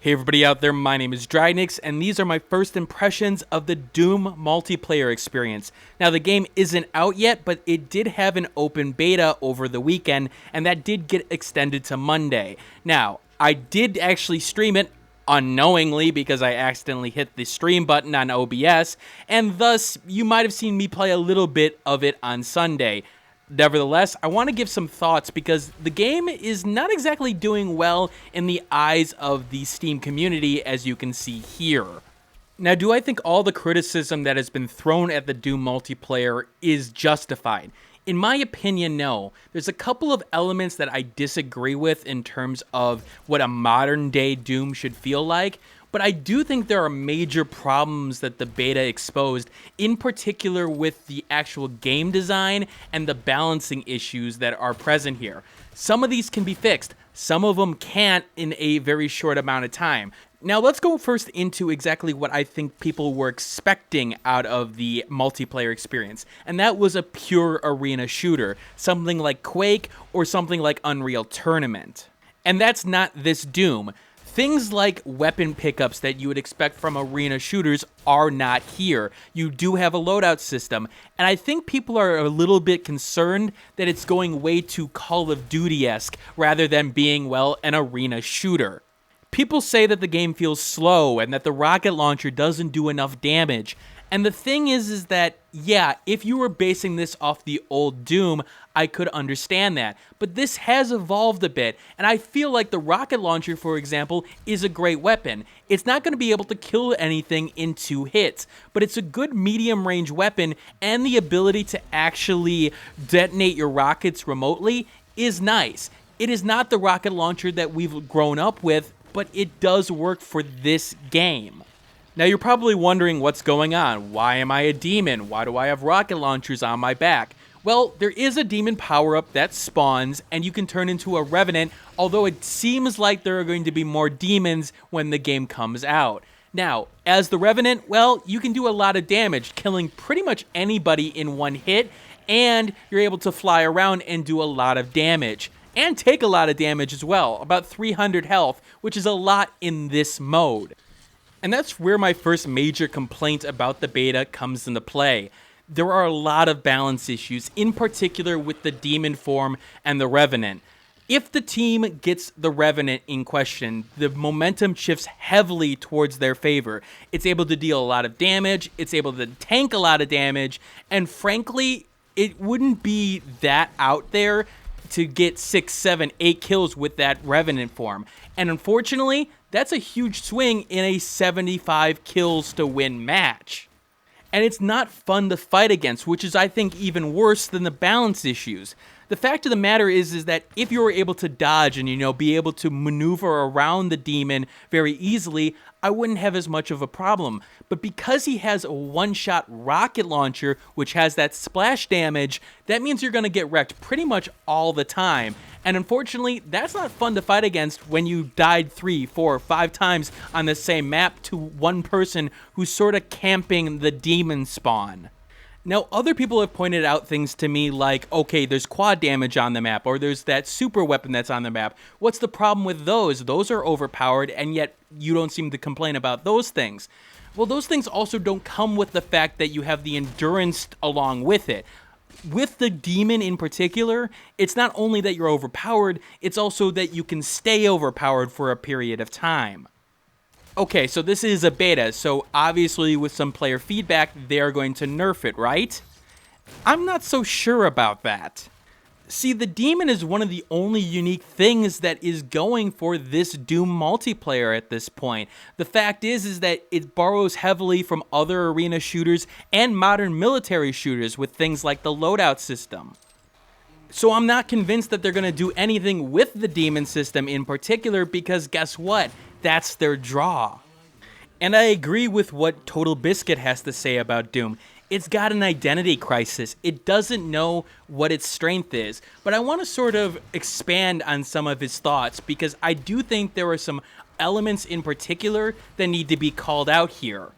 Hey everybody out there, my name is Dragnix, and these are my first impressions of the Doom multiplayer experience. Now the game isn't out yet, but it did have an open beta over the weekend, and that did get extended to Monday. Now, I did actually stream it unknowingly because I accidentally hit the stream button on OBS, and thus you might have seen me play a little bit of it on Sunday. Nevertheless, I want to give some thoughts because the game is not exactly doing well in the eyes of the Steam community, as you can see here. Now, do I think all the criticism that has been thrown at the Doom multiplayer is justified? In my opinion, no. There's a couple of elements that I disagree with in terms of what a modern-day Doom should feel like, but I do think there are major problems that the beta exposed, in particular with the actual game design and the balancing issues that are present here. Some of these can be fixed, some of them can't in a very short amount of time. Now let's go first into exactly what I think people were expecting out of the multiplayer experience, and that was a pure arena shooter, something like Quake or something like Unreal Tournament. And that's not this Doom. Things like weapon pickups that you would expect from arena shooters are not here. You do have a loadout system, and I think people are a little bit concerned that it's going way too Call of Duty-esque rather than being, well, an arena shooter. People say that the game feels slow and that the rocket launcher doesn't do enough damage. And the thing is that, yeah, if you were basing this off the old Doom, I could understand that. But this has evolved a bit, and I feel like the rocket launcher, for example, is a great weapon. It's not going to be able to kill anything in 2 hits, but it's a good medium-range weapon, and the ability to actually detonate your rockets remotely is nice. It is not the rocket launcher that we've grown up with, but it does work for this game. Now you're probably wondering what's going on. Why am I a demon? Why do I have rocket launchers on my back? Well, there is a demon power-up that spawns, and you can turn into a revenant, although it seems like there are going to be more demons when the game comes out. Now, as the revenant, well, you can do a lot of damage, killing pretty much anybody in 1 hit, and you're able to fly around and do a lot of damage. And take a lot of damage as well, about 300 health, which is a lot in this mode. And that's where my first major complaint about the beta comes into play. There are a lot of balance issues, in particular with the demon form and the revenant. If the team gets the revenant in question, the momentum shifts heavily towards their favor. It's able to deal a lot of damage, it's able to tank a lot of damage, and frankly, it wouldn't be that out there to get 6, 7, 8 kills with that revenant form. And unfortunately, that's a huge swing in a 75 kills to win match. And it's not fun to fight against, which is, I think, even worse than the balance issues. The fact of the matter is that if you were able to dodge and, be able to maneuver around the demon very easily, I wouldn't have as much of a problem. But because he has a one-shot rocket launcher, which has that splash damage, that means you're going to get wrecked pretty much all the time. And unfortunately, that's not fun to fight against when you died 3, 4, 5 times on the same map to one person who's sort of camping the demon spawn. Now, other people have pointed out things to me like, okay, there's quad damage on the map, or there's that super weapon that's on the map. What's the problem with those? Those are overpowered, and yet you don't seem to complain about those things. Well, those things also don't come with the fact that you have the endurance along with it. With the demon in particular, it's not only that you're overpowered, it's also that you can stay overpowered for a period of time. Okay, so this is a beta, so obviously with some player feedback, they're going to nerf it, right? I'm not so sure about that. See, the demon is one of the only unique things that is going for this Doom multiplayer at this point. The fact is that it borrows heavily from other arena shooters and modern military shooters with things like the loadout system. So I'm not convinced that they're going to do anything with the demon system in particular because guess what? That's their draw. And I agree with what Total Biscuit has to say about Doom. It's got an identity crisis. It doesn't know what its strength is. But I want to sort of expand on some of his thoughts because I do think there are some elements in particular that need to be called out here.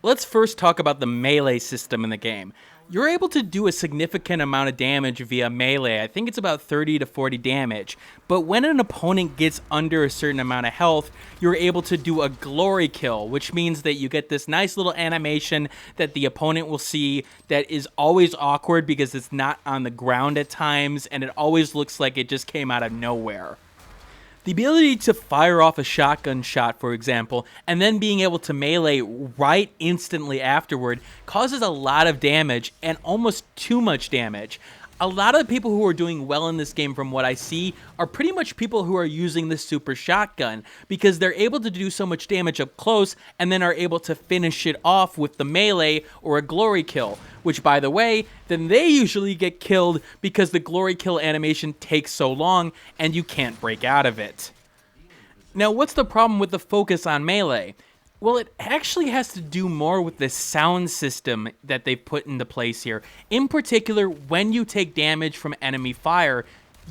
Let's first talk about the melee system in the game. you're able to do a significant amount of damage via melee. I think it's about 30 to 40 damage. But when an opponent gets under a certain amount of health, you're able to do a glory kill, which means that you get this nice little animation that the opponent will see that is always awkward because it's not on the ground at times, and it always looks like it just came out of nowhere. The ability to fire off a shotgun shot, for example, and then being able to melee right instantly afterward causes a lot of damage, and almost too much damage. A lot of the people who are doing well in this game, from what I see, are pretty much people who are using the super shotgun, because they're able to do so much damage up close and then are able to finish it off with the melee or a glory kill, which, by the way, then they usually get killed because the glory kill animation takes so long and you can't break out of it. Now, what's the problem with the focus on melee? Well, it actually has to do more with the sound system that they've put into place here. In particular, when you take damage from enemy fire,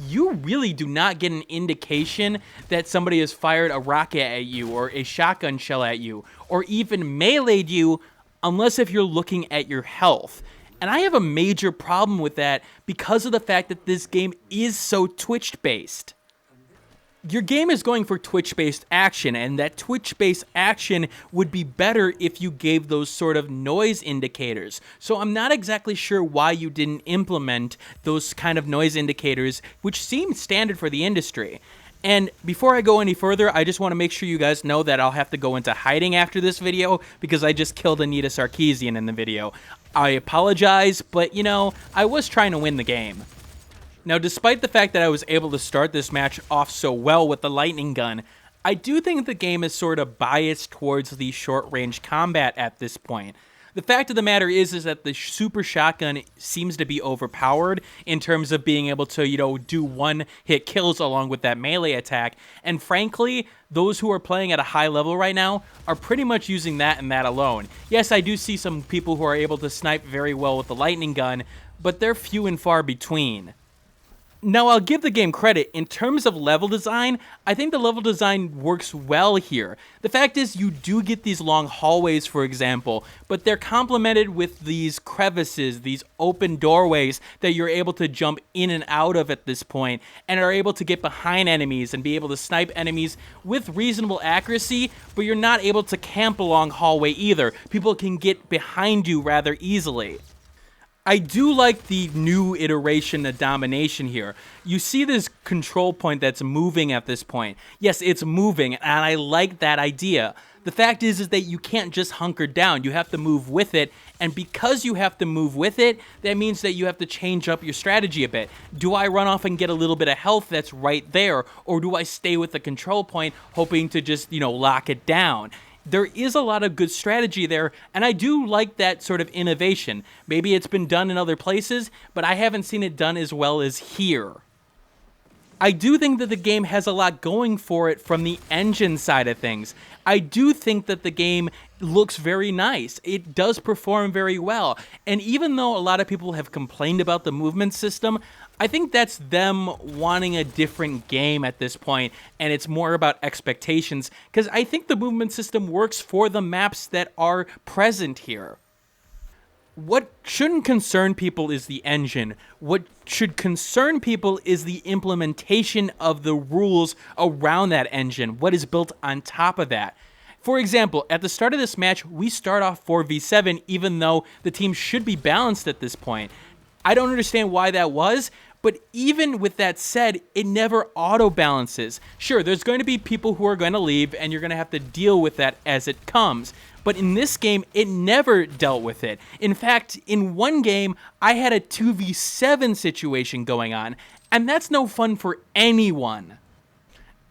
you really do not get an indication that somebody has fired a rocket at you or a shotgun shell at you or even meleeed you unless if you're looking at your health. And I have a major problem with that because of the fact that this game is so Twitch-based. Your game is going for Twitch-based action, and that Twitch-based action would be better if you gave those sort of noise indicators. So I'm not exactly sure why you didn't implement those kind of noise indicators, which seem standard for the industry. And before I go any further, I just want to make sure you guys know that I'll have to go into hiding after this video because I just killed Anita Sarkeesian in the video. I apologize, but you know, I was trying to win the game. Now, despite the fact that I was able to start this match off so well with the lightning gun, I do think the game is sort of biased towards the short-range combat at this point. The fact of the matter is that the super shotgun seems to be overpowered in terms of being able to, do one-hit kills along with that melee attack. And frankly, those who are playing at a high level right now are pretty much using that and that alone. Yes, I do see some people who are able to snipe very well with the lightning gun, but they're few and far between. Now, I'll give the game credit. In terms of level design, I think the level design works well here. The fact is, you do get these long hallways, for example, but they're complemented with these crevices, these open doorways that you're able to jump in and out of at this point, and are able to get behind enemies and be able to snipe enemies with reasonable accuracy, but you're not able to camp along hallway either. People can get behind you rather easily. I do like the new iteration of domination here. You see this control point that's moving at this point. Yes, it's moving, and I like that idea. The fact is that you can't just hunker down. You have to move with it, and because you have to move with it, that means that you have to change up your strategy a bit. Do I run off and get a little bit of health that's right there, or do I stay with the control point hoping to just, lock it down? There is a lot of good strategy there, and I do like that sort of innovation. Maybe it's been done in other places, but I haven't seen it done as well as here. I do think that the game has a lot going for it from the engine side of things. I do think that the game looks very nice. It does perform very well. And even though a lot of people have complained about the movement system, I think that's them wanting a different game at this point, and it's more about expectations, because I think the movement system works for the maps that are present here. What shouldn't concern people is the engine. What should concern people is the implementation of the rules around that engine, what is built on top of that. For example, at the start of this match, we start off 4v7, even though the team should be balanced at this point. I don't understand why that was, but even with that said, it never auto-balances. Sure, there's going to be people who are going to leave, and you're going to have to deal with that as it comes. But in this game, it never dealt with it. In fact, in one game, I had a 2v7 situation going on, and that's no fun for anyone.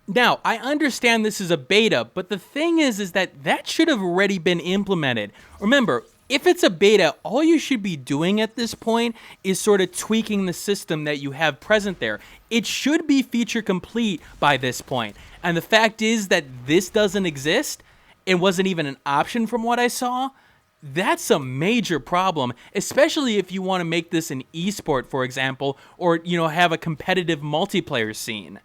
Now, I understand this is a beta, but the thing is that should have already been implemented. Remember, if it's a beta, all you should be doing at this point is sort of tweaking the system that you have present there. It should be feature complete by this point. And the fact is that this doesn't exist, it wasn't even an option from what I saw. That's a major problem, especially if you want to make this an esport, for example, or have a competitive multiplayer scene.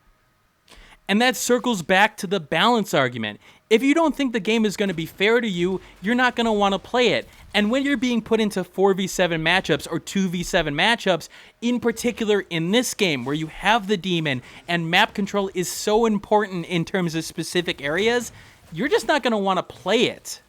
And that circles back to the balance argument. If you don't think the game is going to be fair to you, you're not going to want to play it. And when you're being put into 4v7 matchups or 2v7 matchups, in particular in this game where you have the demon and map control is so important in terms of specific areas, you're just not going to want to play it.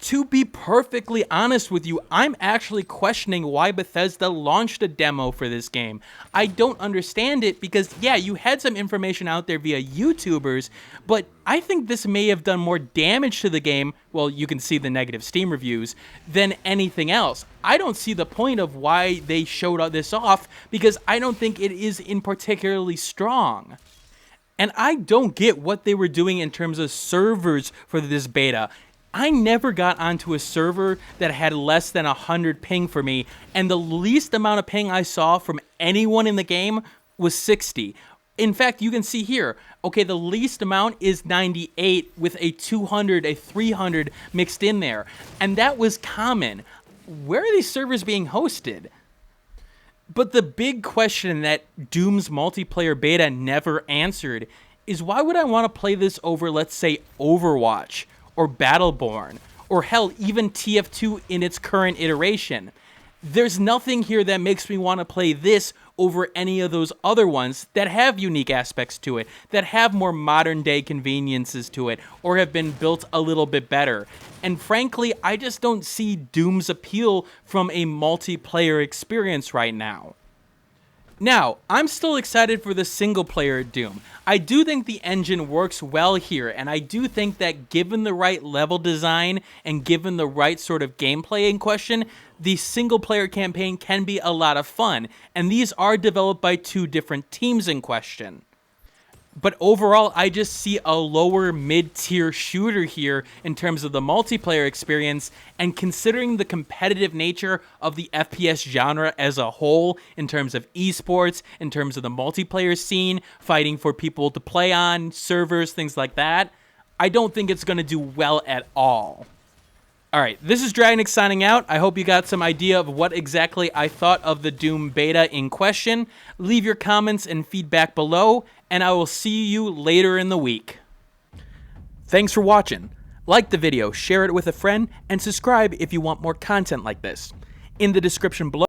To be perfectly honest with you, I'm actually questioning why Bethesda launched a demo for this game. I don't understand it because, yeah, you had some information out there via YouTubers, but I think this may have done more damage to the game, well, you can see the negative Steam reviews, than anything else. I don't see the point of why they showed this off because I don't think it is in particularly strong. And I don't get what they were doing in terms of servers for this beta. I never got onto a server that had less than 100 ping for me, and the least amount of ping I saw from anyone in the game was 60. In fact, you can see here, okay, the least amount is 98 with a 200, a 300 mixed in there, and that was common. Where are these servers being hosted? But the big question that Doom's multiplayer beta never answered is why would I want to play this over, let's say, Overwatch, or Battleborn, or hell, even TF2 in its current iteration? There's nothing here that makes me want to play this over any of those other ones that have unique aspects to it, that have more modern day conveniences to it, or have been built a little bit better. And frankly, I just don't see Doom's appeal from a multiplayer experience right now. Now, I'm still excited for the single-player Doom. I do think the engine works well here, and I do think that given the right level design and given the right sort of gameplay in question, the single-player campaign can be a lot of fun, and these are developed by two different teams in question. But overall, I just see a lower mid-tier shooter here in terms of the multiplayer experience, and considering the competitive nature of the FPS genre as a whole, in terms of esports, in terms of the multiplayer scene, fighting for people to play on, servers, things like that, I don't think it's going to do well at all. Alright, this is Dragnix signing out. I hope you got some idea of what exactly I thought of the Doom beta in question. Leave your comments and feedback below, and I will see you later in the week. Thanks for watching. Like the video, share it with a friend, and subscribe if you want more content like this. In the description below,